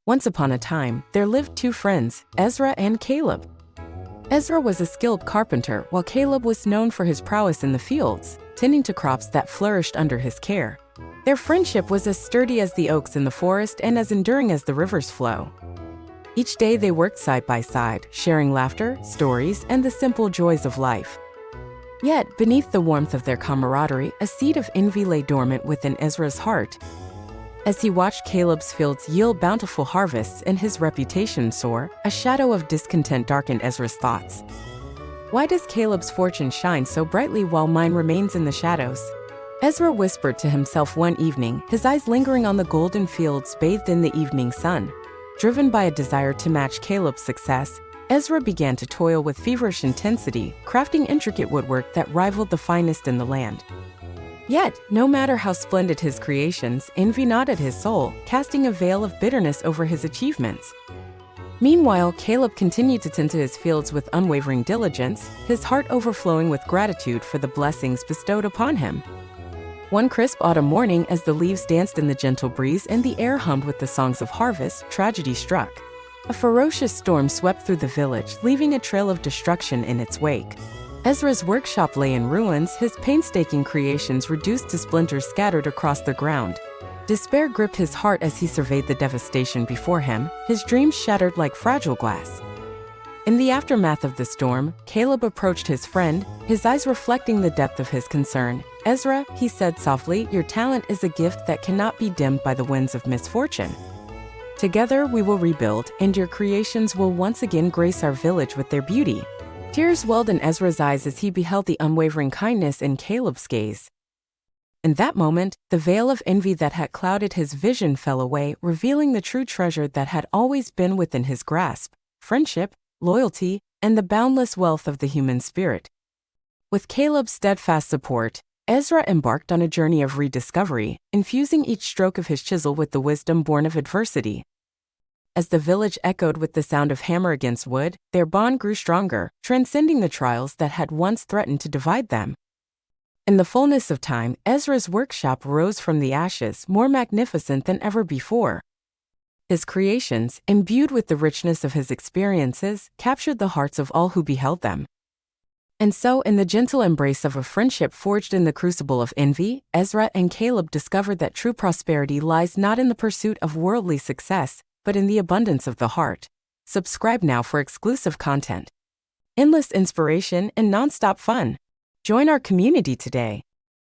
Once upon a time, there lived two friends, Ezra and Caleb. Ezra was a skilled carpenter, while Caleb was known for his prowess in the fields, tending to crops that flourished under his care. Their friendship was as sturdy as the oaks in the forest and as enduring as the river's flow. Each day they worked side by side, sharing laughter, stories, and the simple joys of life. Yet, beneath the warmth of their camaraderie, a seed of envy lay dormant within Ezra's heart. As he watched Caleb's fields yield bountiful harvests and his reputation soar, a shadow of discontent darkened Ezra's thoughts. Why does Caleb's fortune shine so brightly while mine remains in the shadows? Ezra whispered to himself one evening, his eyes lingering on the golden fields bathed in the evening sun. Driven by a desire to match Caleb's success, Ezra began to toil with feverish intensity, crafting intricate woodwork that rivaled the finest in the land. Yet, no matter how splendid his creations, envy gnawed at his soul, casting a veil of bitterness over his achievements. Meanwhile, Caleb continued to tend to his fields with unwavering diligence, his heart overflowing with gratitude for the blessings bestowed upon him. One crisp autumn morning, as the leaves danced in the gentle breeze and the air hummed with the songs of harvest, tragedy struck. A ferocious storm swept through the village, leaving a trail of destruction in its wake. Ezra's workshop lay in ruins, his painstaking creations reduced to splinters scattered across the ground. Despair gripped his heart as he surveyed the devastation before him, his dreams shattered like fragile glass. In the aftermath of the storm, Caleb approached his friend, his eyes reflecting the depth of his concern. "Ezra," he said softly, "your talent is a gift that cannot be dimmed by the winds of misfortune. Together we will rebuild, and your creations will once again grace our village with their beauty." Tears welled in Ezra's eyes as he beheld the unwavering kindness in Caleb's gaze. In that moment, the veil of envy that had clouded his vision fell away, revealing the true treasure that had always been within his grasp: friendship, loyalty, and the boundless wealth of the human spirit. With Caleb's steadfast support, Ezra embarked on a journey of rediscovery, infusing each stroke of his chisel with the wisdom born of adversity. As the village echoed with the sound of hammer against wood, their bond grew stronger, transcending the trials that had once threatened to divide them. In the fullness of time, Ezra's workshop rose from the ashes, more magnificent than ever before. His creations, imbued with the richness of his experiences, captured the hearts of all who beheld them. And so, in the gentle embrace of a friendship forged in the crucible of envy, Ezra and Caleb discovered that true prosperity lies not in the pursuit of worldly success, but in the abundance of the heart. Subscribe now for exclusive content, endless inspiration, and non-stop fun. Join our community today.